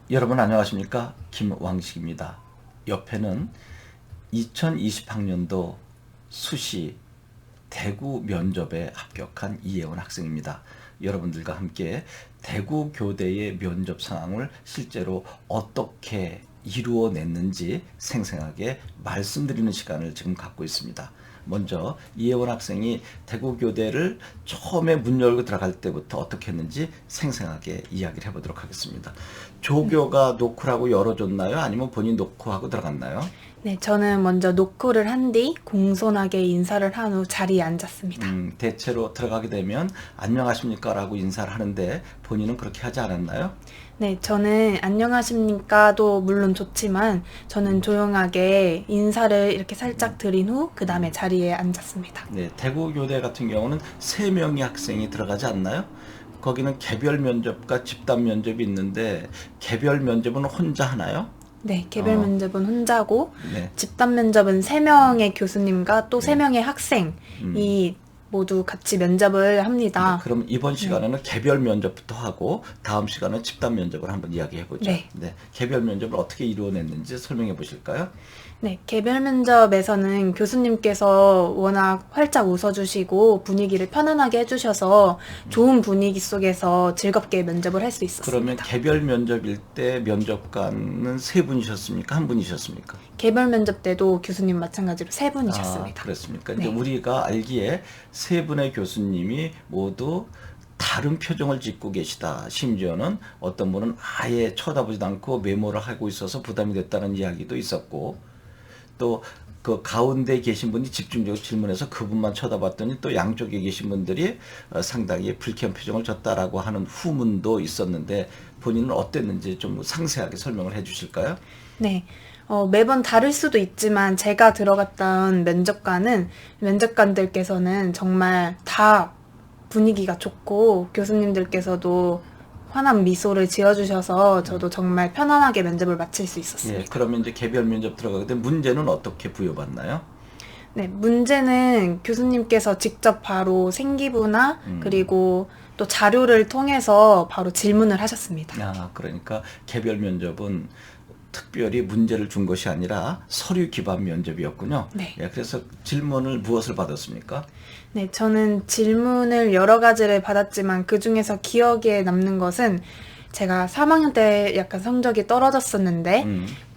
여러분 안녕하십니까? 김왕식입니다. 옆에는 2020학년도 수시 대구 면접에 합격한 이혜원 학생입니다. 여러분들과 함께 대구 교대의 면접 상황을 실제로 어떻게 이루어냈는지 생생하게 말씀드리는 시간을 지금 갖고 있습니다. 먼저 이혜원 학생이 대구 교대를 처음에 문 열고 들어갈 때부터 어떻게 했는지 생생하게 이야기를 해보도록 하겠습니다. 조교가 노크라고 열어줬나요? 아니면 본인 노크하고 들어갔나요? 네, 저는 먼저 노크를 한 뒤 공손하게 인사를 한 후 자리에 앉았습니다. 대체로 들어가게 되면 안녕하십니까 라고 인사를 하는데 본인은 그렇게 하지 않았나요? 네, 저는 안녕하십니까도 물론 좋지만 저는 조용하게 인사를 이렇게 살짝 드린 후 그 다음에 자리에 앉았습니다. 네, 대구 교대 같은 경우는 3명의 학생이 들어가지 않나요? 거기는 개별 면접과 집단 면접이 있는데 개별 면접은 혼자 하나요? 네, 개별 면접은 혼자고 네. 집단 면접은 3명의 교수님과 또 3명의 학생이 모두 같이 면접을 합니다. 그럼 이번 시간에는 개별 면접부터 하고 다음 시간은 집단 면접을 한번 이야기해 보죠. 네. 개별 면접을 어떻게 이루어냈는지 설명해 보실까요? 네, 개별 면접에서는 교수님께서 워낙 활짝 웃어주시고 분위기를 편안하게 해주셔서 좋은 분위기 속에서 즐겁게 면접을 할 수 있었습니다. 그러면 개별 면접일 때 면접관은 3분이셨습니까? 1분이셨습니까? 개별 면접 때도 교수님 마찬가지로 3분이셨습니다. 그렇습니까? 네. 이제 우리가 알기에 3분의 교수님이 모두 다른 표정을 짓고 계시다. 심지어는 어떤 분은 아예 쳐다보지도 않고 메모를 하고 있어서 부담이 됐다는 이야기도 있었고, 또 그 가운데 계신 분이 집중적으로 질문해서 그분만 쳐다봤더니 또 양쪽에 계신 분들이 상당히 불쾌한 표정을 졌다라고 하는 후문도 있었는데 본인은 어땠는지 좀 상세하게 설명을 해 주실까요? 네. 매번 다를 수도 있지만 제가 들어갔던 면접관들께서는 정말 다 분위기가 좋고 교수님들께서도 환한 미소를 지어주셔서 저도 정말 편안하게 면접을 마칠 수 있었습니다. 예, 그러면 이제 개별 면접 들어가게 된 문제는 어떻게 부여받나요? 네, 문제는 교수님께서 직접 바로 생기부나 그리고 또 자료를 통해서 바로 질문을 하셨습니다. 그러니까 개별 면접은 특별히 문제를 준 것이 아니라 서류 기반 면접이었군요. 네. 예, 그래서 질문을 무엇을 받았습니까? 네, 저는 질문을 여러 가지를 받았지만 그 중에서 기억에 남는 것은 제가 3학년 때 약간 성적이 떨어졌었는데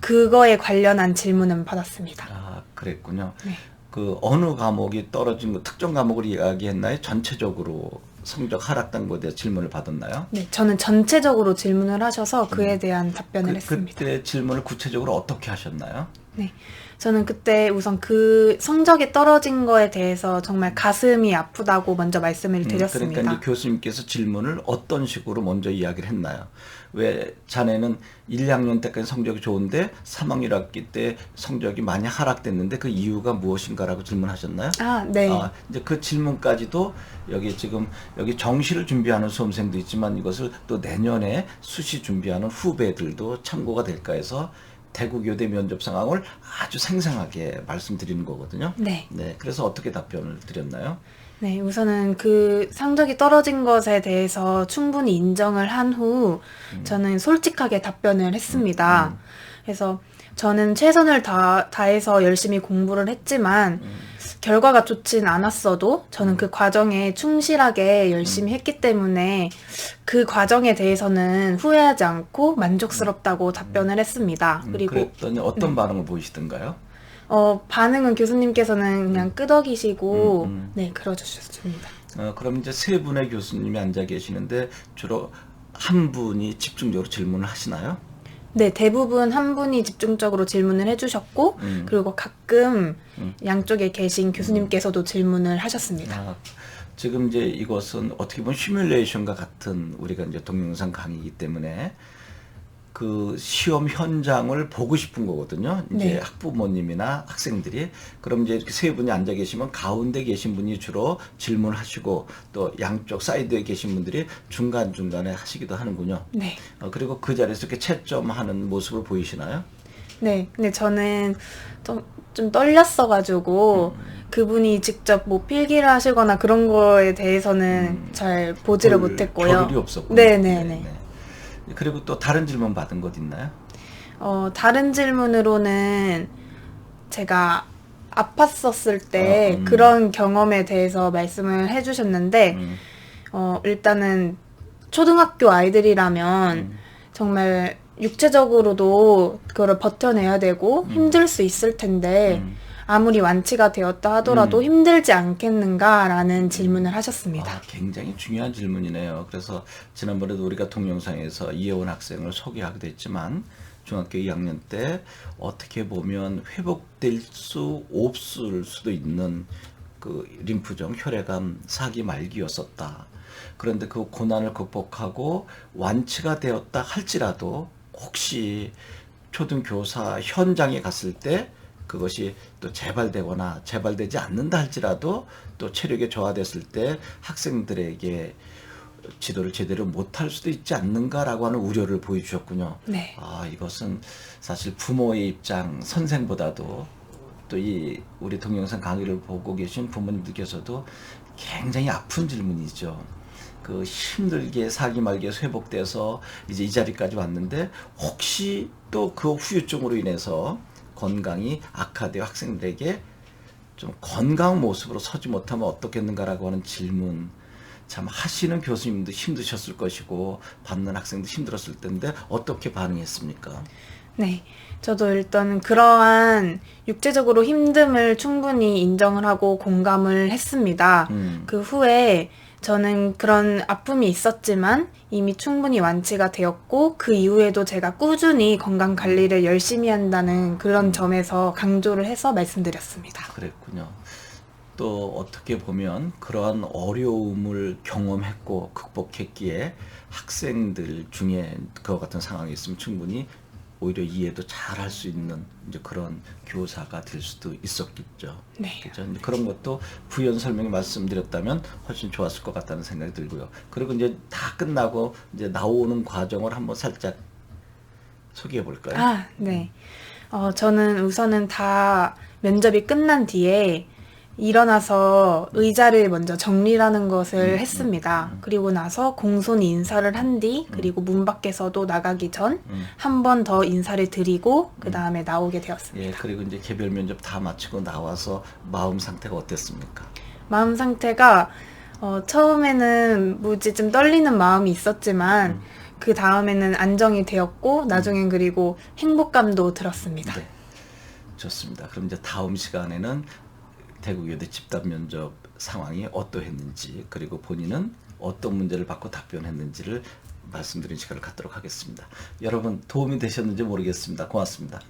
그거에 관련한 질문은 받았습니다. 그랬군요. 네. 그 어느 과목이 떨어진 거 특정 과목을 이야기했나요? 전체적으로 성적 하락된 것에 대해 질문을 받았나요? 네, 저는 전체적으로 질문을 하셔서 그에 대한 답변을 했습니다. 그때 질문을 구체적으로 어떻게 하셨나요? 네, 저는 그때 우선 그 성적이 떨어진 거에 대해서 정말 가슴이 아프다고 먼저 말씀을 드렸습니다. 그러니까 이제 교수님께서 질문을 어떤 식으로 먼저 이야기를 했나요? 왜 자네는 1, 2학년 때까지 성적이 좋은데 3학년 학기 때 성적이 많이 하락됐는데 그 이유가 무엇인가라고 질문하셨나요? 네. 이제 그 질문까지도 여기 지금 여기 정시를 준비하는 수험생도 있지만 이것을 또 내년에 수시 준비하는 후배들도 참고가 될까 해서 대구교대 면접 상황을 아주 생생하게 말씀드리는 거거든요. 네. 네, 그래서 어떻게 답변을 드렸나요? 네, 우선은 그 성적이 떨어진 것에 대해서 충분히 인정을 한 후 저는 솔직하게 답변을 했습니다. 그래서 저는 최선을 다해서 열심히 공부를 했지만 결과가 좋진 않았어도 저는 그 과정에 충실하게 열심히 했기 때문에 그 과정에 대해서는 후회하지 않고 만족스럽다고 답변을 했습니다. 그리고 그랬더니 어떤 반응을 보이시던가요? 반응은 교수님께서는 그냥 끄덕이시고 네, 그러주셨습니다. 그럼 이제 3분의 교수님이 앉아 계시는데 주로 한 분이 집중적으로 질문을 하시나요? 네, 대부분 한 분이 집중적으로 질문을 해주셨고 그리고 가끔 양쪽에 계신 교수님께서도 질문을 하셨습니다. 지금 이제 이것은 어떻게 보면 시뮬레이션과 같은 우리가 이제 동영상 강의이기 때문에 그 시험 현장을 보고 싶은 거거든요. 이제 네. 학부모님이나 학생들이. 그럼 이제 이렇게 3분이 앉아 계시면 가운데 계신 분이 주로 질문을 하시고 또 양쪽 사이드에 계신 분들이 중간중간에 하시기도 하는군요. 네. 그리고 그 자리에서 이렇게 채점하는 모습을 보이시나요? 네, 근데 저는 좀 떨렸어가지고 그분이 직접 뭐 필기를 하시거나 그런 거에 대해서는 잘 보지를 못했고요. 겨를이 없었군요. 네네네. 그리고 또 다른 질문 받은 것 있나요? 다른 질문으로는 제가 아팠었을 때 음. 그런 경험에 대해서 말씀을 해주셨는데, 음. 일단은 초등학교 아이들이라면 정말 육체적으로도 그거를 버텨내야 되고 힘들 수 있을 텐데, 아무리 완치가 되었다 하더라도 힘들지 않겠는가라는 질문을 하셨습니다. 아, 굉장히 중요한 질문이네요. 그래서 지난번에도 우리가 동영상에서 이혜원 학생을 소개하기도 했지만 중학교 2학년 때 어떻게 보면 회복될 수 없을 수도 있는 그 림프종 혈액암 4기 말기였었다. 그런데 그 고난을 극복하고 완치가 되었다 할지라도 혹시 초등교사 현장에 갔을 때 그것이 또 재발되거나 재발되지 않는다 할지라도 또 체력이 저하됐을 때 학생들에게 지도를 제대로 못할 수도 있지 않는가라고 하는 우려를 보여주셨군요. 네. 아, 이것은 사실 부모의 입장, 선생보다도 또 이 우리 동영상 강의를 보고 계신 부모님들께서도 굉장히 아픈 질문이죠. 그 힘들게 사기 말기에서 회복돼서 이제 이 자리까지 왔는데 혹시 또 그 후유증으로 인해서 건강이 악화되어 학생들에게 좀 건강한 모습으로 서지 못하면 어떻겠는가라고 하는 질문 참 하시는 교수님도 힘드셨을 것이고 받는 학생도 힘들었을 텐데 어떻게 반응했습니까? 네. 저도 일단 그러한 육체적으로 힘듦을 충분히 인정을 하고 공감을 했습니다. 그 후에 저는 그런 아픔이 있었지만 이미 충분히 완치가 되었고 그 이후에도 제가 꾸준히 건강 관리를 열심히 한다는 그런 점에서 강조를 해서 말씀드렸습니다. 그랬군요. 또 어떻게 보면 그러한 어려움을 경험했고 극복했기에 학생들 중에 그와 같은 상황이 있으면 충분히 오히려 이해도 잘 할 수 있는 이제 그런 교사가 될 수도 있었겠죠. 네. 그죠? 이제 그런 것도 부연 설명에 말씀드렸다면 훨씬 좋았을 것 같다는 생각이 들고요. 그리고 이제 다 끝나고 이제 나오는 과정을 한번 살짝 소개해 볼까요? 아, 네. 저는 우선은 다 면접이 끝난 뒤에 일어나서 의자를 먼저 정리라는 것을 했습니다. 그리고 나서 공손히 인사를 한 뒤, 그리고 문 밖에서도 나가기 전 한 번 더 인사를 드리고 그 다음에 나오게 되었습니다. 예, 그리고 이제 개별 면접 다 마치고 나와서 마음 상태가 어땠습니까? 마음 상태가 처음에는 무지 좀 떨리는 마음이 있었지만 그 다음에는 안정이 되었고 나중엔 그리고 행복감도 들었습니다. 네, 좋습니다. 그럼 이제 다음 시간에는 대구여대 집단 면접 상황이 어떠했는지 그리고 본인은 어떤 문제를 받고 답변했는지를 말씀드린 시간을 갖도록 하겠습니다. 여러분 도움이 되셨는지 모르겠습니다. 고맙습니다.